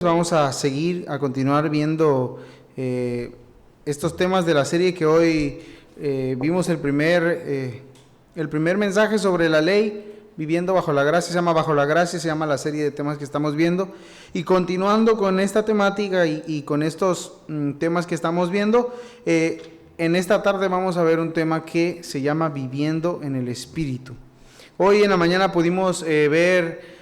Vamos a continuar viendo estos temas de la serie que hoy vimos el primer mensaje sobre la ley, viviendo bajo la gracia, se llama Bajo la Gracia, se llama la serie de temas que estamos viendo. Y continuando con esta temática y con estos temas que estamos viendo, en esta tarde vamos a ver un tema que se llama Viviendo en el Espíritu. Hoy en la mañana pudimos ver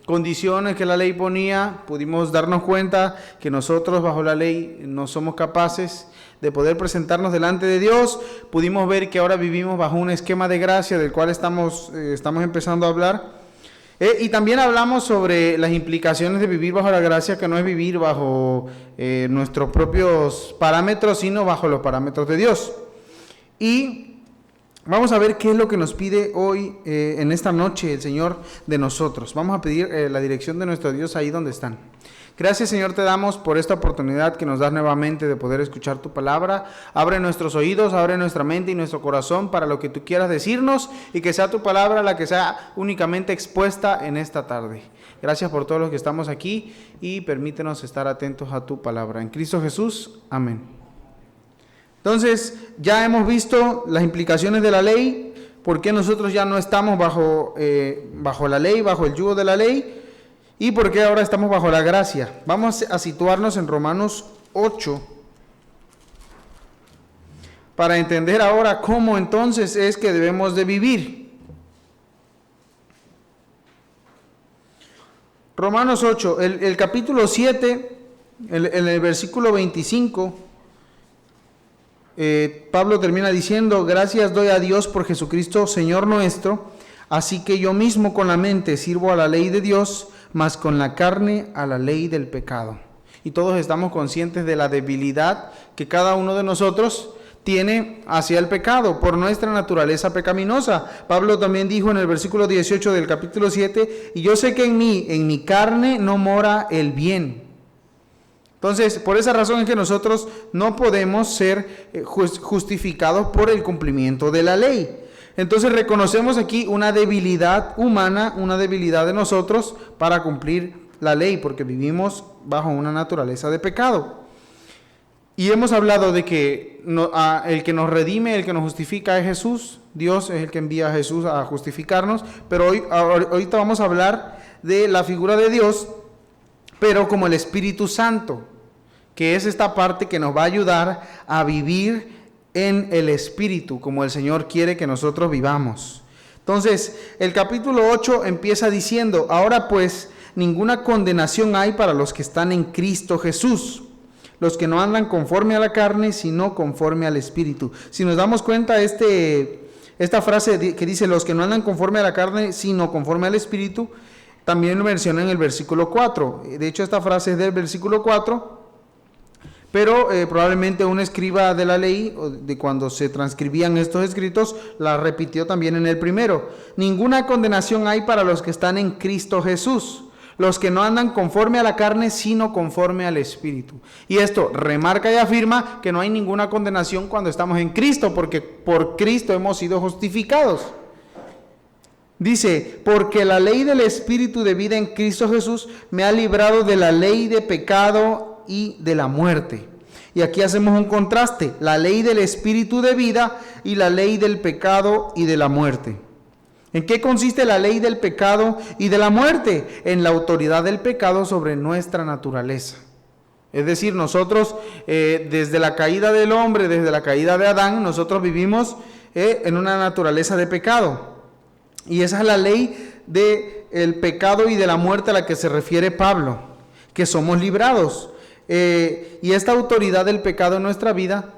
condiciones que la ley ponía, pudimos darnos cuenta que nosotros bajo la ley no somos capaces de poder presentarnos delante de Dios. Pudimos ver que ahora vivimos bajo un esquema de gracia del cual estamos empezando a hablar. Y también hablamos sobre las implicaciones de vivir bajo la gracia, que no es vivir bajo nuestros propios parámetros, sino bajo los parámetros de Dios. Y vamos a ver qué es lo que nos pide hoy, en esta noche, el Señor de nosotros. Vamos a pedir la dirección de nuestro Dios ahí donde están. Gracias, Señor, te damos por esta oportunidad que nos das nuevamente de poder escuchar tu palabra. Abre nuestros oídos, abre nuestra mente y nuestro corazón para lo que tú quieras decirnos, y que sea tu palabra la que sea únicamente expuesta en esta tarde. Gracias por todos los que estamos aquí y permítenos estar atentos a tu palabra. En Cristo Jesús, amén. Entonces, ya hemos visto las implicaciones de la ley, por qué nosotros ya no estamos bajo la ley, bajo el yugo de la ley, y por qué ahora estamos bajo la gracia. Vamos a situarnos en Romanos 8, para entender ahora cómo entonces es que debemos de vivir. Romanos 8, el capítulo 7, en el versículo 25, Pablo termina diciendo: gracias doy a Dios por Jesucristo Señor nuestro, así que yo mismo con la mente sirvo a la ley de Dios, mas con la carne a la ley del pecado. Y todos estamos conscientes de la debilidad que cada uno de nosotros tiene hacia el pecado por nuestra naturaleza pecaminosa. Pablo también dijo en el versículo 18 del capítulo 7: y yo sé que en mi carne no mora el bien. Entonces, por esa razón es que nosotros no podemos ser justificados por el cumplimiento de la ley. Entonces reconocemos aquí una debilidad humana, una debilidad de nosotros para cumplir la ley, porque vivimos bajo una naturaleza de pecado. Y hemos hablado de que el que nos redime, el que nos justifica es Jesús. Dios es el que envía a Jesús a justificarnos, pero ahorita vamos a hablar de la figura de Dios, pero como el Espíritu Santo, que es esta parte que nos va a ayudar a vivir en el Espíritu, como el Señor quiere que nosotros vivamos. Entonces, el capítulo 8 empieza diciendo: ahora pues, ninguna condenación hay para los que están en Cristo Jesús, los que no andan conforme a la carne, sino conforme al Espíritu. Si nos damos cuenta, esta frase que dice los que no andan conforme a la carne, sino conforme al Espíritu, también lo menciona en el versículo 4. De hecho, esta frase es del versículo 4, pero probablemente un escriba de la ley, de cuando se transcribían estos escritos, la repitió también en el primero. Ninguna condenación hay para los que están en Cristo Jesús, los que no andan conforme a la carne, sino conforme al Espíritu. Y esto remarca y afirma que no hay ninguna condenación cuando estamos en Cristo, porque por Cristo hemos sido justificados. Dice: porque la ley del Espíritu de vida en Cristo Jesús me ha librado de la ley de pecado y de la muerte. Y aquí hacemos un contraste: la ley del Espíritu de vida y la ley del pecado y de la muerte. ¿En qué consiste la ley del pecado y de la muerte? En la autoridad del pecado sobre nuestra naturaleza. Es decir, nosotros desde la caída del hombre, desde la caída de Adán, nosotros vivimos en una naturaleza de pecado. Y esa es la ley del pecado y de la muerte a la que se refiere Pablo, que somos librados. Y esta autoridad del pecado en nuestra vida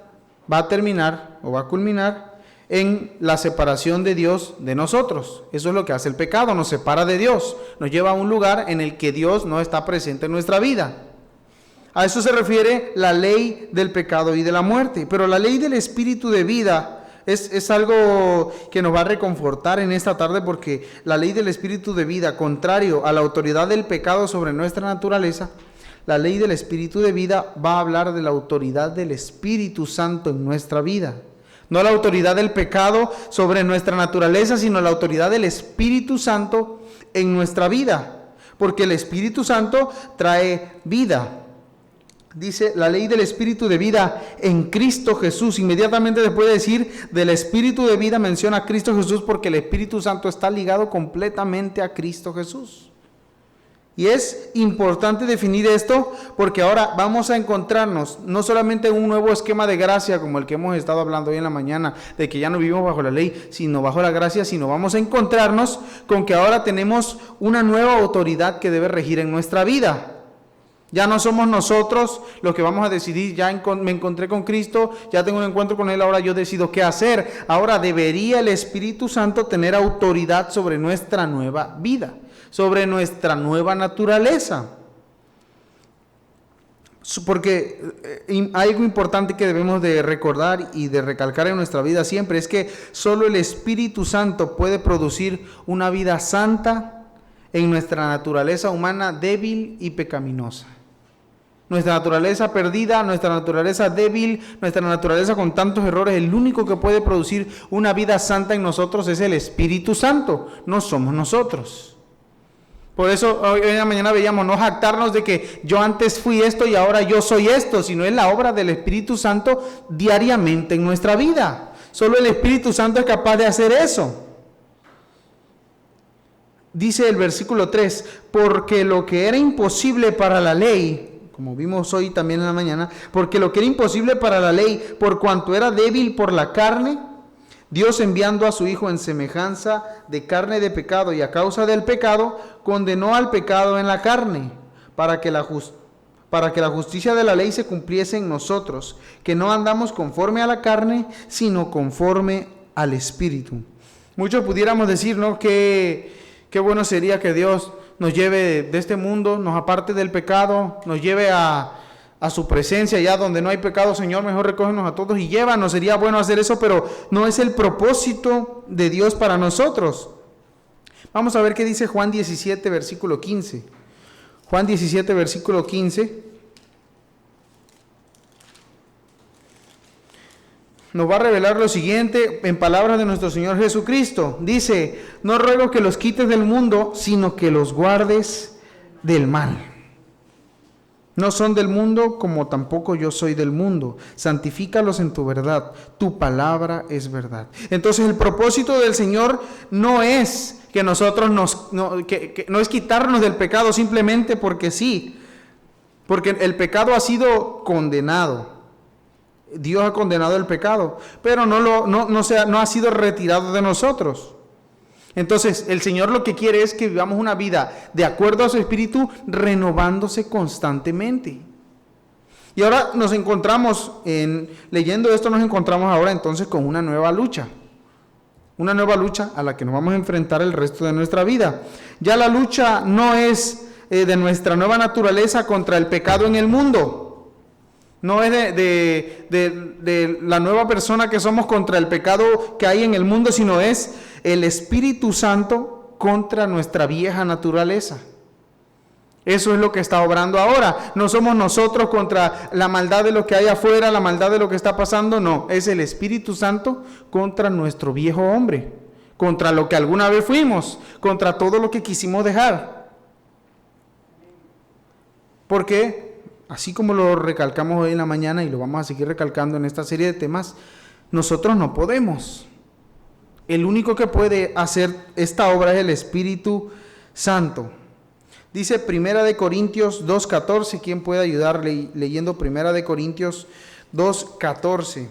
va a terminar o va a culminar en la separación de Dios de nosotros. Eso es lo que hace el pecado: nos separa de Dios, nos lleva a un lugar en el que Dios no está presente en nuestra vida. A eso se refiere la ley del pecado y de la muerte. Pero la ley del Espíritu de vida es algo que nos va a reconfortar en esta tarde, porque la ley del Espíritu de vida, contrario a la autoridad del pecado sobre nuestra naturaleza, la ley del Espíritu de vida va a hablar de la autoridad del Espíritu Santo en nuestra vida. No la autoridad del pecado sobre nuestra naturaleza, sino la autoridad del Espíritu Santo en nuestra vida. porque el Espíritu Santo trae vida. Dice la ley del Espíritu de vida en Cristo Jesús. Inmediatamente después de decir del Espíritu de vida menciona a Cristo Jesús, porque el Espíritu Santo está ligado completamente a Cristo Jesús. Y es importante definir esto, porque ahora vamos a encontrarnos no solamente en un nuevo esquema de gracia como el que hemos estado hablando hoy en la mañana, de que ya no vivimos bajo la ley, sino bajo la gracia, sino vamos a encontrarnos con que ahora tenemos una nueva autoridad que debe regir en nuestra vida. Ya no somos nosotros los que vamos a decidir, ya me encontré con Cristo, ya tengo un encuentro con Él, ahora yo decido qué hacer. Ahora debería el Espíritu Santo tener autoridad sobre nuestra nueva vida, sobre nuestra nueva naturaleza. Porque hay algo importante que debemos de recordar y de recalcar en nuestra vida siempre, es que solo el Espíritu Santo puede producir una vida santa en nuestra naturaleza humana débil y pecaminosa. Nuestra naturaleza perdida, nuestra naturaleza débil, nuestra naturaleza con tantos errores, el único que puede producir una vida santa en nosotros es el Espíritu Santo, no somos nosotros. Por eso hoy en la mañana veíamos, no jactarnos de que yo antes fui esto y ahora yo soy esto, sino es la obra del Espíritu Santo diariamente en nuestra vida. Solo el Espíritu Santo es capaz de hacer eso. Dice el versículo 3, porque lo que era imposible para la ley, como vimos hoy también en la mañana, porque lo que era imposible para la ley, por cuanto era débil por la carne, Dios enviando a su Hijo en semejanza de carne de pecado y a causa del pecado, condenó al pecado en la carne, para que la justicia de la ley se cumpliese en nosotros, que no andamos conforme a la carne, sino conforme al Espíritu. Muchos pudiéramos decir, ¿no?, que qué bueno sería que Dios nos lleve de este mundo, nos aparte del pecado, nos lleve a su presencia, allá donde no hay pecado. Señor, mejor recógenos a todos y llévanos. Sería bueno hacer eso, pero no es el propósito de Dios para nosotros. Vamos a ver qué dice Juan 17, versículo 15. Juan 17, versículo 15. Nos va a revelar lo siguiente en palabras de nuestro Señor Jesucristo. Dice, no ruego que los quites del mundo, sino que los guardes del mal. No son del mundo, como tampoco yo soy del mundo. Santifícalos en tu verdad. Tu palabra es verdad. Entonces el propósito del Señor no es que nosotros no es quitarnos del pecado simplemente porque sí. Porque el pecado ha sido condenado. Dios ha condenado el pecado, pero no ha sido retirado de nosotros. Entonces, el Señor lo que quiere es que vivamos una vida de acuerdo a su Espíritu, renovándose constantemente. Y ahora nos encontramos, leyendo esto, nos encontramos ahora entonces con una nueva lucha. Una nueva lucha a la que nos vamos a enfrentar el resto de nuestra vida. Ya la lucha no es de nuestra nueva naturaleza contra el pecado en el mundo. No es de la nueva persona que somos contra el pecado que hay en el mundo, sino es el Espíritu Santo contra nuestra vieja naturaleza. Eso es lo que está obrando ahora. No somos nosotros contra la maldad de lo que hay afuera, la maldad de lo que está pasando, no. Es el Espíritu Santo contra nuestro viejo hombre, contra lo que alguna vez fuimos, contra todo lo que quisimos dejar. Porque así como lo recalcamos hoy en la mañana y lo vamos a seguir recalcando en esta serie de temas, nosotros no podemos. El único que puede hacer esta obra es el Espíritu Santo. Dice 1 Corintios 2:14, ¿quién puede ayudarle leyendo 1 Corintios 2:14?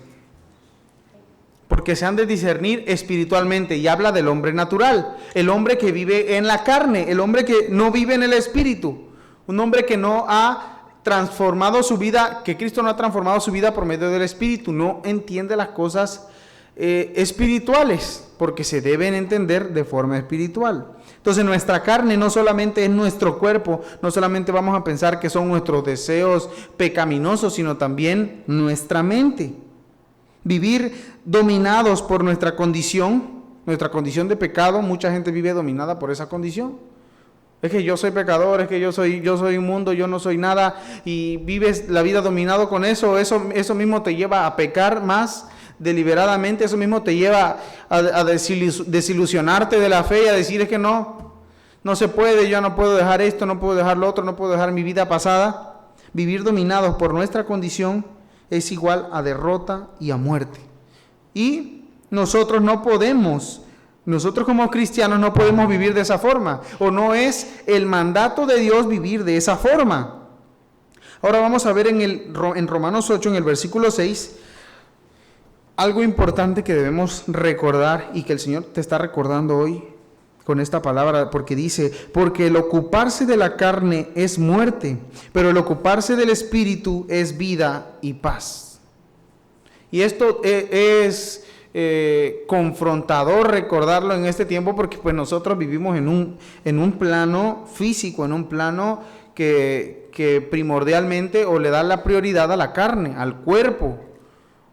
Porque se han de discernir espiritualmente, y habla del hombre natural, el hombre que vive en la carne, el hombre que no vive en el Espíritu, un hombre que no ha transformado su vida, que Cristo no ha transformado su vida por medio del Espíritu, no entiende las cosas espirituales, porque se deben entender de forma espiritual. Entonces nuestra carne no solamente es nuestro cuerpo, no solamente vamos a pensar que son nuestros deseos pecaminosos, sino también nuestra mente. Vivir dominados por nuestra condición de pecado. Mucha gente vive dominada por esa condición. Es que yo soy pecador, es que yo soy inmundo, yo no soy nada, y vives la vida dominado con eso mismo te lleva a pecar más deliberadamente, eso mismo te lleva a desilusionarte de la fe y a decir es que no No se puede, yo no puedo dejar esto, no puedo dejar lo otro, no puedo dejar mi vida pasada. Vivir dominados por nuestra condición es igual a derrota y a muerte. Y nosotros no podemos, nosotros como cristianos no podemos vivir de esa forma, o no es el mandato de Dios vivir de esa forma. Ahora vamos a ver en Romanos 8, en el versículo 6, algo importante que debemos recordar y que el Señor te está recordando hoy con esta palabra, porque dice, porque el ocuparse de la carne es muerte, pero el ocuparse del Espíritu es vida y paz. Y esto es confrontador recordarlo en este tiempo, porque pues nosotros vivimos en un plano físico, en un plano que primordialmente o le da la prioridad a la carne, al cuerpo,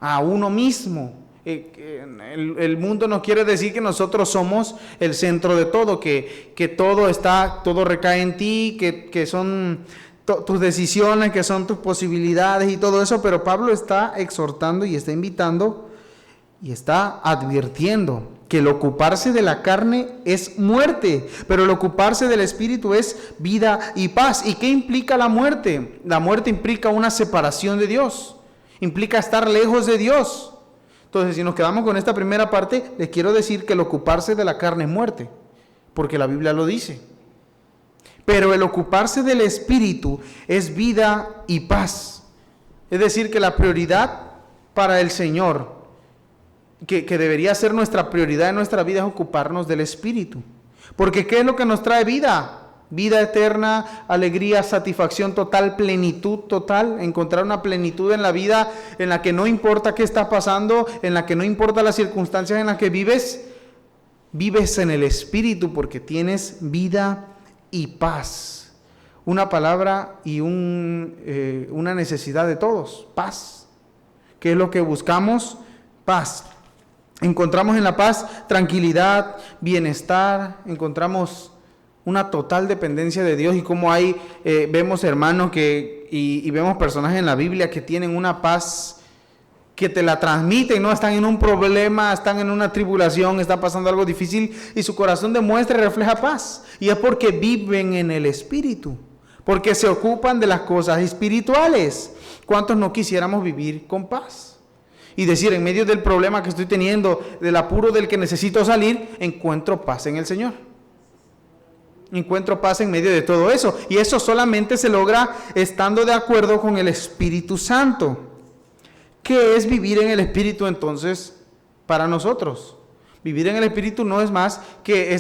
a uno mismo. El mundo nos quiere decir que nosotros somos el centro de todo, que todo recae en ti, que son tus decisiones, que son tus posibilidades y todo eso, pero Pablo está exhortando y está invitando y está advirtiendo que el ocuparse de la carne es muerte, pero el ocuparse del Espíritu es vida y paz. ¿Y qué implica la muerte? La muerte implica una separación de Dios, implica estar lejos de Dios. Entonces, si nos quedamos con esta primera parte, les quiero decir que el ocuparse de la carne es muerte, porque la Biblia lo dice. Pero el ocuparse del Espíritu es vida y paz. Es decir, que la prioridad para el Señor, que debería ser nuestra prioridad en nuestra vida, es ocuparnos del Espíritu. Porque ¿qué es lo que nos trae vida? Vida eterna, alegría, satisfacción total, plenitud total, encontrar una plenitud en la vida en la que no importa qué está pasando, en la que no importa las circunstancias en las que vives en el Espíritu porque tienes vida y paz. Una palabra y una necesidad de todos, paz. ¿Qué es lo que buscamos? Paz. Encontramos en la paz tranquilidad, bienestar, encontramos una total dependencia de Dios. Y como vemos hermanos y vemos personajes en la Biblia que tienen una paz que te la transmiten, ¿no? Están en un problema, están en una tribulación, está pasando algo difícil y su corazón demuestra y refleja paz. Y es porque viven en el Espíritu, porque se ocupan de las cosas espirituales. ¿Cuántos no quisiéramos vivir con paz? Y decir, en medio del problema que estoy teniendo, del apuro del que necesito salir, encuentro paz en el Señor. Encuentro paz en medio de todo eso. Y eso solamente se logra estando de acuerdo con el Espíritu Santo. ¿Qué es vivir en el Espíritu entonces para nosotros? Vivir en el Espíritu no es más que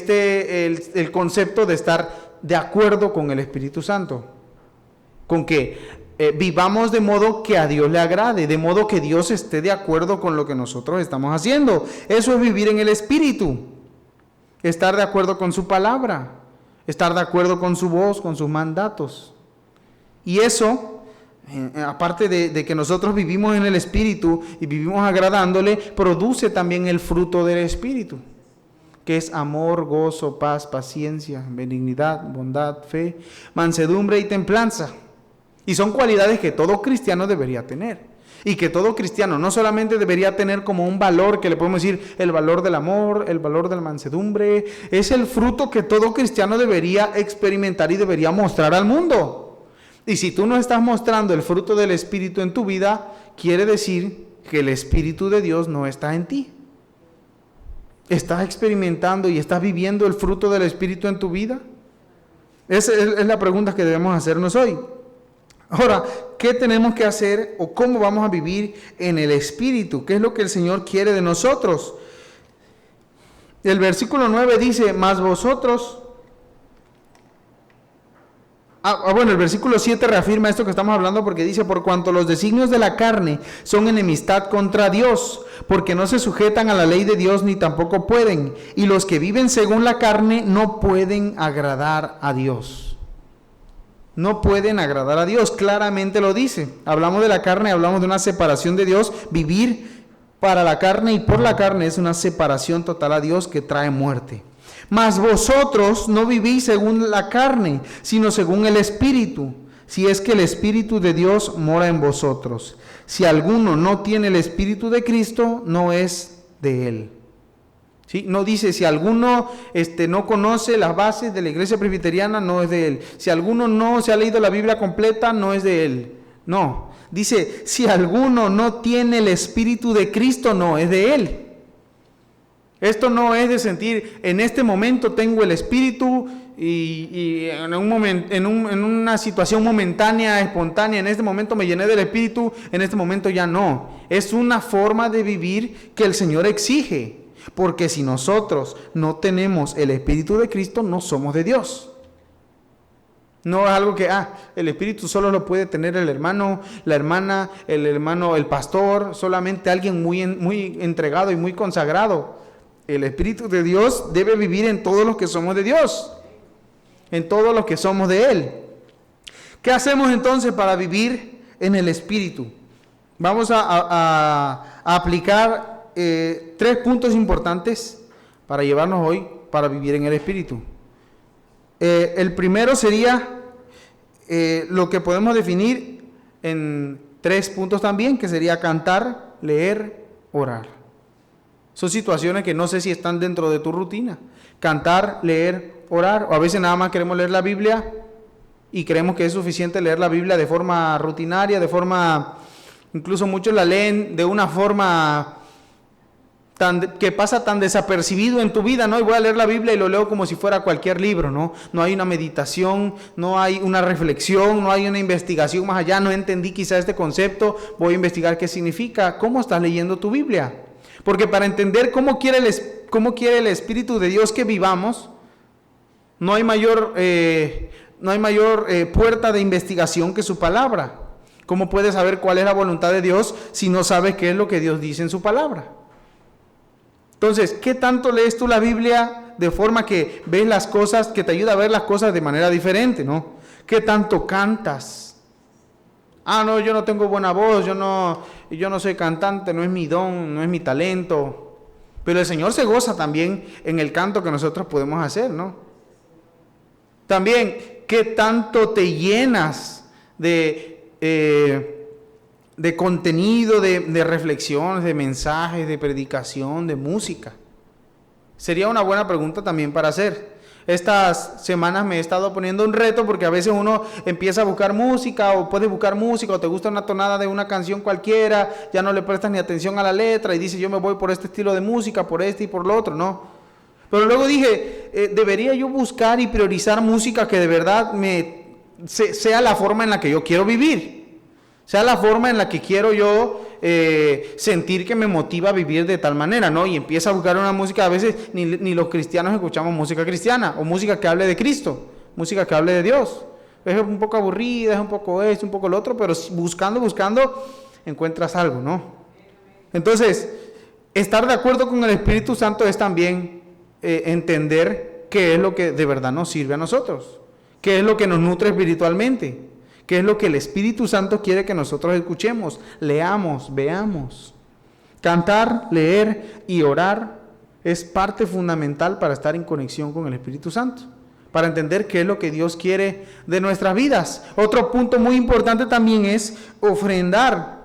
el concepto de estar de acuerdo con el Espíritu Santo. Con que vivamos de modo que a Dios le agrade, de modo que Dios esté de acuerdo con lo que nosotros estamos haciendo. Eso es vivir en el Espíritu. Estar de acuerdo con su palabra. Estar de acuerdo con su voz, con sus mandatos. Y eso, aparte de que nosotros vivimos en el Espíritu y vivimos agradándole, produce también el fruto del Espíritu, que es amor, gozo, paz, paciencia, benignidad, bondad, fe, mansedumbre y templanza. Y son cualidades que todo cristiano debería tener. Y que todo cristiano no solamente debería tener como un valor, que le podemos decir el valor del amor, el valor de la mansedumbre, es el fruto que todo cristiano debería experimentar y debería mostrar al mundo. Y si tú no estás mostrando el fruto del Espíritu en tu vida, quiere decir que el Espíritu de Dios no está en ti. ¿Estás experimentando y estás viviendo el fruto del Espíritu en tu vida? Esa es la pregunta que debemos hacernos hoy. Ahora, ¿qué tenemos que hacer o cómo vamos a vivir en el Espíritu? ¿Qué es lo que el Señor quiere de nosotros? El versículo 9 dice, mas vosotros... el versículo 7 reafirma esto que estamos hablando porque dice, por cuanto los designios de la carne son enemistad contra Dios, porque no se sujetan a la ley de Dios ni tampoco pueden, y los que viven según la carne no pueden agradar a Dios. No pueden agradar a Dios, claramente lo dice. Hablamos de la carne, hablamos de una separación de Dios. Vivir para la carne y por la carne es una separación total a Dios que trae muerte. Mas vosotros no vivís según la carne, sino según el Espíritu, si es que el Espíritu de Dios mora en vosotros. Si alguno no tiene el Espíritu de Cristo, no es de él. ¿Sí? No dice, si alguno no conoce las bases de la iglesia presbiteriana, no es de él. Si alguno no se ha leído la Biblia completa, no es de él. No, dice, si alguno no tiene el Espíritu de Cristo, no es de él. Esto no es de sentir, en este momento tengo el Espíritu y en una situación momentánea, espontánea, en este momento me llené del Espíritu, en este momento ya no. Es una forma de vivir que el Señor exige, porque si nosotros no tenemos el Espíritu de Cristo, no somos de Dios. No es algo que, el Espíritu solo lo puede tener el hermano, la hermana, el pastor, solamente alguien muy entregado y muy consagrado. El Espíritu de Dios debe vivir en todos los que somos de Dios, en todos los que somos de Él. ¿Qué hacemos entonces para vivir en el Espíritu? Vamos a aplicar 3 puntos importantes para llevarnos hoy para vivir en el Espíritu. El primero sería lo que podemos definir en 3 puntos también, que sería cantar, leer, orar. Son situaciones que no sé si están dentro de tu rutina. Cantar, leer, orar. O a veces nada más queremos leer la Biblia y creemos que es suficiente leer la Biblia de forma rutinaria, incluso muchos la leen de una forma que pasa tan desapercibido en tu vida, ¿no? Y voy a leer la Biblia y lo leo como si fuera cualquier libro, ¿no? No hay una meditación, no hay una reflexión, no hay una investigación más allá. No entendí quizá este concepto, voy a investigar qué significa. ¿Cómo estás leyendo tu Biblia? Porque para entender cómo quiere el Espíritu de Dios que vivamos, no hay mayor puerta de investigación que su palabra. ¿Cómo puedes saber cuál es la voluntad de Dios si no sabes qué es lo que Dios dice en su palabra? Entonces, ¿qué tanto lees tú la Biblia de forma que ves las cosas, que te ayuda a ver las cosas de manera diferente, ¿no? ¿Qué tanto cantas? No, yo no tengo buena voz, yo no soy cantante, no es mi don, no es mi talento. Pero el Señor se goza también en el canto que nosotros podemos hacer, ¿no? También, ¿qué tanto te llenas de contenido, de reflexiones, de mensajes, de predicación, de música? Sería una buena pregunta también para hacer. Estas semanas me he estado poniendo un reto porque a veces uno empieza a buscar música o puedes buscar música o te gusta una tonada de una canción cualquiera, ya no le prestas ni atención a la letra y dices yo me voy por este estilo de música, por este y por lo otro, ¿no? Pero luego dije, debería yo buscar y priorizar música que de verdad sea la forma en la que yo quiero vivir, sea la forma en la que quiero yo sentir que me motiva a vivir de tal manera, ¿no? Y empieza a buscar una música, a veces ni los cristianos escuchamos música cristiana, o música que hable de Cristo, música que hable de Dios. Es un poco aburrida, es un poco esto, un poco lo otro, pero buscando, encuentras algo, ¿no? Entonces, estar de acuerdo con el Espíritu Santo es también entender qué es lo que de verdad nos sirve a nosotros, qué es lo que nos nutre espiritualmente, qué es lo que el Espíritu Santo quiere que nosotros escuchemos, leamos, veamos. Cantar, leer y orar es parte fundamental para estar en conexión con el Espíritu Santo, para entender qué es lo que Dios quiere de nuestras vidas. Otro punto muy importante también es ofrendar.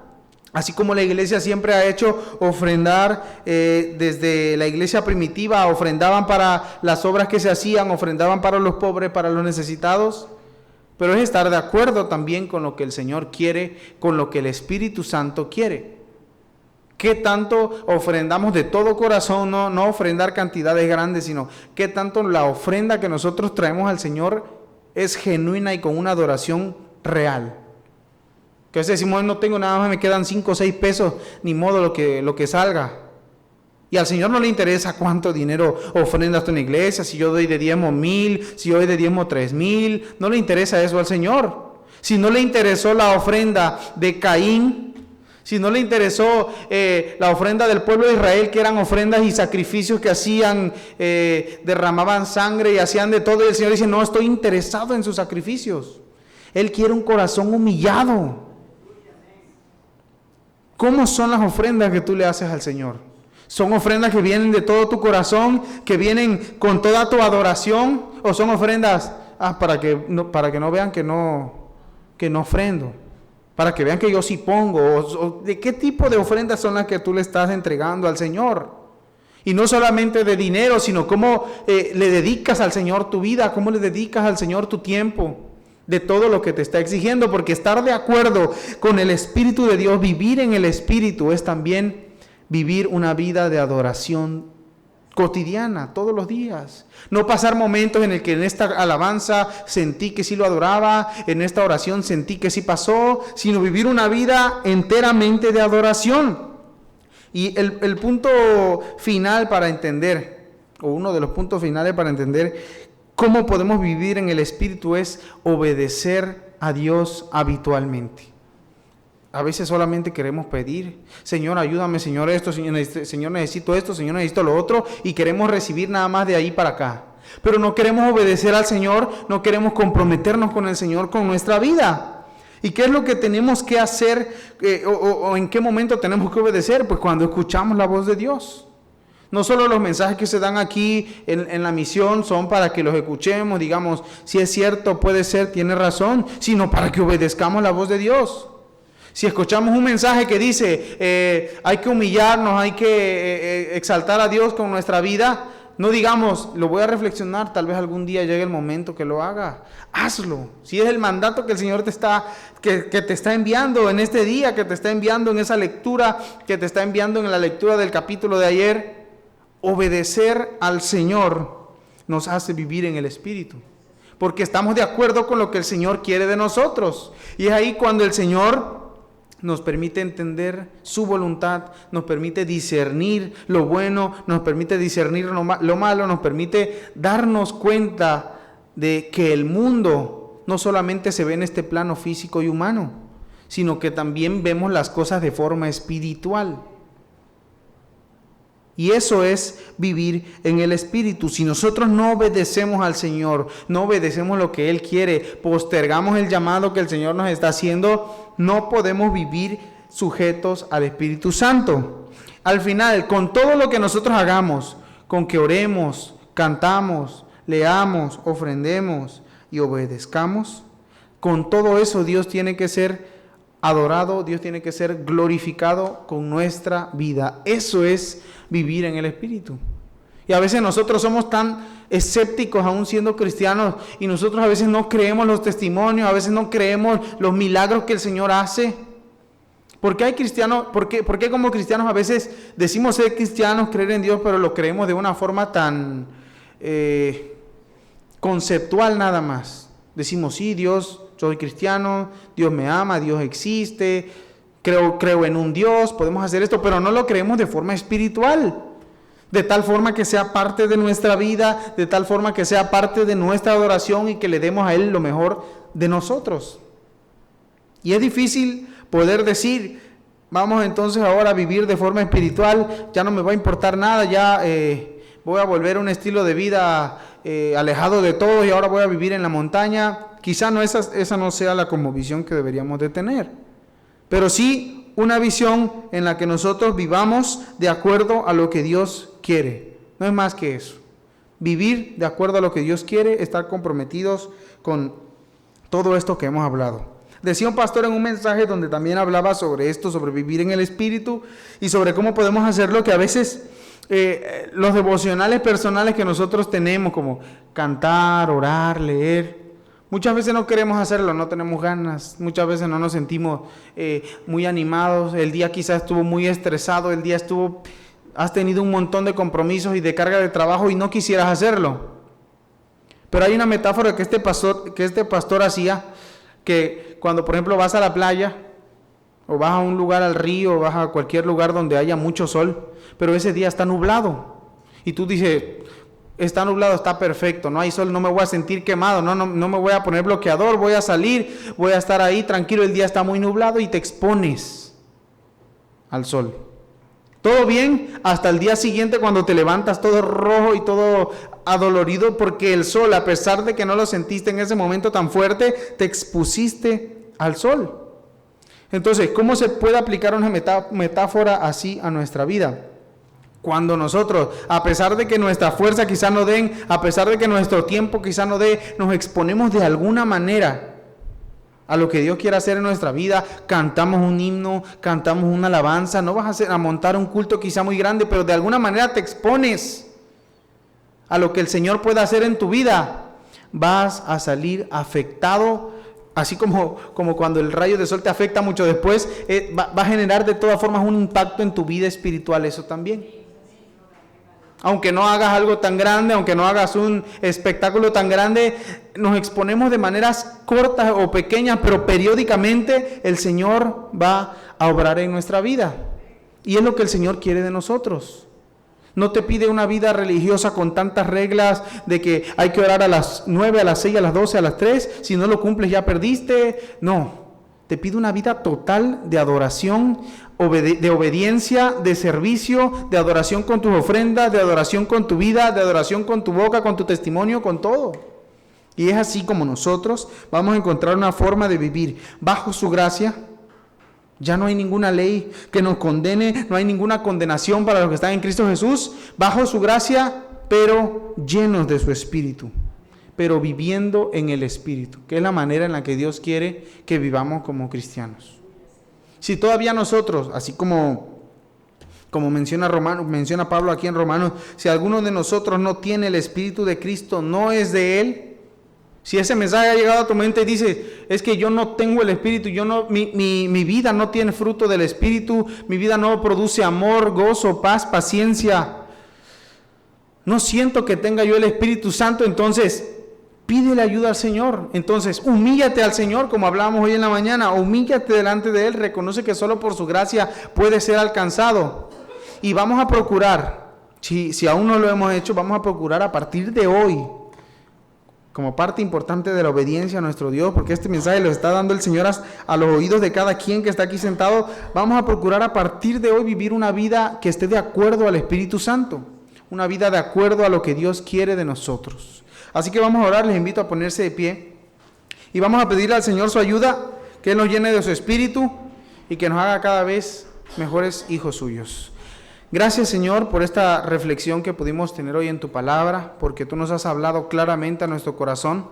Así como la iglesia siempre ha hecho, ofrendar desde la iglesia primitiva, ofrendaban para las obras que se hacían, ofrendaban para los pobres, para los necesitados. Pero es estar de acuerdo también con lo que el Señor quiere, con lo que el Espíritu Santo quiere. ¿Qué tanto ofrendamos de todo corazón? No ofrendar cantidades grandes, sino qué tanto la ofrenda que nosotros traemos al Señor es genuina y con una adoración real. Que a veces decimos, no tengo nada más, me quedan 5 o 6 pesos, ni modo lo que salga. Y al Señor no le interesa cuánto dinero ofrendas tú en la iglesia, si yo doy de diezmo 1,000, si yo doy de diezmo 3,000, no le interesa eso al Señor. Si no le interesó la ofrenda de Caín, si no le interesó la ofrenda del pueblo de Israel, que eran ofrendas y sacrificios que hacían, derramaban sangre y hacían de todo, y el Señor dice, no estoy interesado en sus sacrificios. Él quiere un corazón humillado. ¿Cómo son las ofrendas que tú le haces al Señor? ¿Son ofrendas que vienen de todo tu corazón, que vienen con toda tu adoración? ¿O son ofrendas para que no vean que no ofrendo? Para que vean que yo sí pongo. ¿De qué tipo de ofrendas son las que tú le estás entregando al Señor? Y no solamente de dinero, sino cómo le dedicas al Señor tu vida, cómo le dedicas al Señor tu tiempo, de todo lo que te está exigiendo, porque estar de acuerdo con el Espíritu de Dios, vivir en el Espíritu, es también vivir una vida de adoración cotidiana, todos los días. No pasar momentos en el que en esta alabanza sentí que sí lo adoraba, en esta oración sentí que sí pasó, sino vivir una vida enteramente de adoración. Y el punto final para entender, o uno de los puntos finales para entender cómo podemos vivir en el Espíritu, es obedecer a Dios habitualmente. A veces solamente queremos pedir, Señor, ayúdame, Señor, esto, Señor, necesito esto, Señor, necesito lo otro, y queremos recibir nada más de ahí para acá. Pero no queremos obedecer al Señor, no queremos comprometernos con el Señor, con nuestra vida. ¿Y qué es lo que tenemos que hacer o en qué momento tenemos que obedecer? Pues cuando escuchamos la voz de Dios. No solo los mensajes que se dan aquí en la misión son para que los escuchemos, digamos, si es cierto, puede ser, tiene razón, sino para que obedezcamos la voz de Dios. Si escuchamos un mensaje que dice, hay que humillarnos, hay que exaltar a Dios con nuestra vida, no digamos, lo voy a reflexionar, tal vez algún día llegue el momento que lo haga. Hazlo. Si es el mandato que el Señor que te está enviando en este día, que te está enviando en esa lectura, que te está enviando en la lectura del capítulo de ayer, obedecer al Señor nos hace vivir en el Espíritu. Porque estamos de acuerdo con lo que el Señor quiere de nosotros. Y es ahí cuando el Señor nos permite entender su voluntad, nos permite discernir lo bueno, nos permite discernir lo malo, nos permite darnos cuenta de que el mundo no solamente se ve en este plano físico y humano, sino que también vemos las cosas de forma espiritual. Y eso es vivir en el Espíritu. Si nosotros no obedecemos al Señor, no obedecemos lo que Él quiere, postergamos el llamado que el Señor nos está haciendo, no podemos vivir sujetos al Espíritu Santo. Al final, con todo lo que nosotros hagamos, con que oremos, cantamos, leamos, ofrendemos y obedezcamos, con todo eso Dios tiene que ser adorado, Dios tiene que ser glorificado con nuestra vida. Eso es vivir en el Espíritu. Y a veces nosotros somos tan escépticos aún siendo cristianos, y nosotros a veces no creemos los testimonios, a veces no creemos los milagros que el Señor hace. ¿Por qué hay cristianos? ¿Por qué como cristianos a veces decimos ser cristianos, creer en Dios, pero lo creemos de una forma tan conceptual nada más? Decimos, sí, Dios, soy cristiano, Dios me ama, Dios existe, creo en un Dios, podemos hacer esto, pero no lo creemos de forma espiritual, de tal forma que sea parte de nuestra vida, de tal forma que sea parte de nuestra adoración y que le demos a Él lo mejor de nosotros. Y es difícil poder decir, vamos entonces ahora a vivir de forma espiritual, ya no me va a importar nada, ya voy a volver a un estilo de vida alejado de todo y ahora voy a vivir en la montaña. Quizá no esa no sea la cosmovisión que deberíamos de tener, pero sí una visión en la que nosotros vivamos de acuerdo a lo que Dios quiere. No es más que eso. Vivir de acuerdo a lo que Dios quiere, estar comprometidos con todo esto que hemos hablado. Decía un pastor en un mensaje donde también hablaba sobre esto, sobre vivir en el Espíritu y sobre cómo podemos hacerlo, que a veces los devocionales personales que nosotros tenemos, como cantar, orar, leer, muchas veces no queremos hacerlo, no tenemos ganas, muchas veces no nos sentimos muy animados, el día quizás estuvo muy estresado, has tenido un montón de compromisos y de carga de trabajo y no quisieras hacerlo. Pero hay una metáfora que este pastor hacía, que cuando por ejemplo vas a la playa, o vas a un lugar al río, o vas a cualquier lugar donde haya mucho sol, pero ese día está nublado, y tú dices, está nublado, está perfecto, no hay sol, no me voy a sentir quemado, no me voy a poner bloqueador, voy a salir, voy a estar ahí tranquilo, el día está muy nublado y te expones al sol. Todo bien hasta el día siguiente cuando te levantas todo rojo y todo adolorido porque el sol, a pesar de que no lo sentiste en ese momento tan fuerte, te expusiste al sol. Entonces, ¿cómo se puede aplicar una metáfora así a nuestra vida? Cuando nosotros, a pesar de que nuestra fuerza quizá no den, a pesar de que nuestro tiempo quizá no dé, nos exponemos de alguna manera a lo que Dios quiere hacer en nuestra vida. Cantamos un himno, cantamos una alabanza. No vas a montar un culto quizá muy grande, pero de alguna manera te expones a lo que el Señor puede hacer en tu vida. Vas a salir afectado, así como cuando el rayo de sol te afecta mucho después, va a generar de todas formas un impacto en tu vida espiritual, eso también. Aunque no hagas algo tan grande, aunque no hagas un espectáculo tan grande, nos exponemos de maneras cortas o pequeñas, pero periódicamente el Señor va a obrar en nuestra vida. Y es lo que el Señor quiere de nosotros. No te pide una vida religiosa con tantas reglas de que hay que orar a las 9, a las 6, a las 12, a las 3. Si no lo cumples ya perdiste. No, te pide una vida total de adoración, de obediencia, de servicio, de adoración con tus ofrendas, de adoración con tu vida, de adoración con tu boca, con tu testimonio, con todo. Y es así como nosotros vamos a encontrar una forma de vivir bajo su gracia. Ya no hay ninguna ley que nos condene, no hay ninguna condenación para los que están en Cristo Jesús, bajo su gracia, pero llenos de su Espíritu, pero viviendo en el Espíritu, que es la manera en la que Dios quiere que vivamos como cristianos. Si todavía nosotros, así como menciona Pablo aquí en Romanos, si alguno de nosotros no tiene el Espíritu de Cristo, no es de Él. Si ese mensaje ha llegado a tu mente y dices, es que yo no tengo el Espíritu, mi vida no tiene fruto del Espíritu, mi vida no produce amor, gozo, paz, paciencia, no siento que tenga yo el Espíritu Santo, entonces pídele ayuda al Señor. Entonces humíllate al Señor, como hablábamos hoy en la mañana, humíllate delante de Él, reconoce que solo por su gracia puede ser alcanzado. Y vamos a procurar, si aún no lo hemos hecho, vamos a procurar a partir de hoy, como parte importante de la obediencia a nuestro Dios, porque este mensaje lo está dando el Señor a los oídos de cada quien que está aquí sentado. Vamos a procurar a partir de hoy vivir una vida que esté de acuerdo al Espíritu Santo, una vida de acuerdo a lo que Dios quiere de nosotros. Así que vamos a orar, les invito a ponerse de pie y vamos a pedirle al Señor su ayuda, que Él nos llene de su Espíritu y que nos haga cada vez mejores hijos suyos. Gracias, Señor, por esta reflexión que pudimos tener hoy en tu palabra, porque tú nos has hablado claramente a nuestro corazón,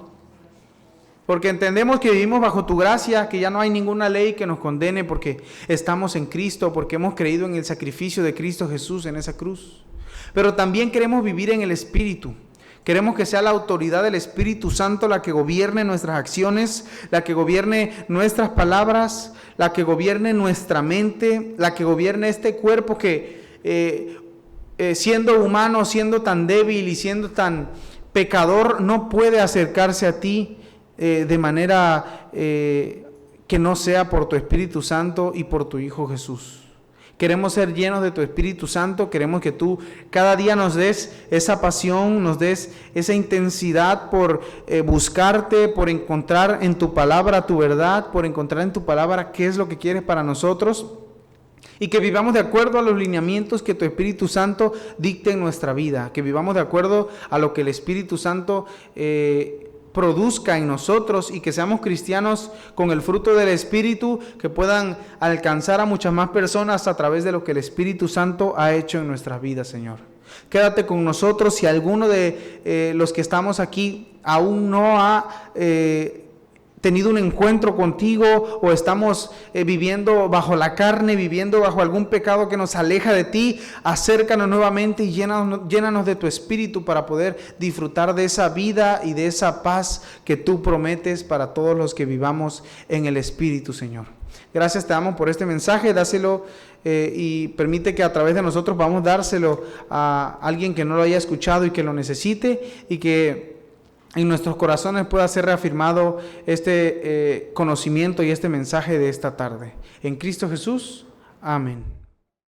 porque entendemos que vivimos bajo tu gracia, que ya no hay ninguna ley que nos condene porque estamos en Cristo, porque hemos creído en el sacrificio de Cristo Jesús en esa cruz. Pero también queremos vivir en el Espíritu. Queremos que sea la autoridad del Espíritu Santo la que gobierne nuestras acciones, la que gobierne nuestras palabras, la que gobierne nuestra mente, la que gobierne este cuerpo que siendo humano, siendo tan débil y siendo tan pecador, no puede acercarse a ti de manera que no sea por tu Espíritu Santo y por tu Hijo Jesús. Queremos ser llenos de tu Espíritu Santo, queremos que tú cada día nos des esa pasión, nos des esa intensidad por buscarte, por encontrar en tu palabra tu verdad, por encontrar en tu palabra qué es lo que quieres para nosotros y que vivamos de acuerdo a los lineamientos que tu Espíritu Santo dicte en nuestra vida, que vivamos de acuerdo a lo que el Espíritu Santo produzca en nosotros y que seamos cristianos con el fruto del Espíritu que puedan alcanzar a muchas más personas a través de lo que el Espíritu Santo ha hecho en nuestras vidas, Señor. Quédate con nosotros. Si alguno de los que estamos aquí aún no ha tenido un encuentro contigo o estamos viviendo bajo la carne, viviendo bajo algún pecado que nos aleja de ti, acércanos nuevamente y llénanos de tu Espíritu para poder disfrutar de esa vida y de esa paz que tú prometes para todos los que vivamos en el Espíritu, Señor. Gracias te damos por este mensaje, dáselo y permite que a través de nosotros vamos a dárselo a alguien que no lo haya escuchado y que lo necesite y que en nuestros corazones pueda ser reafirmado este conocimiento y este mensaje de esta tarde. En Cristo Jesús, amén.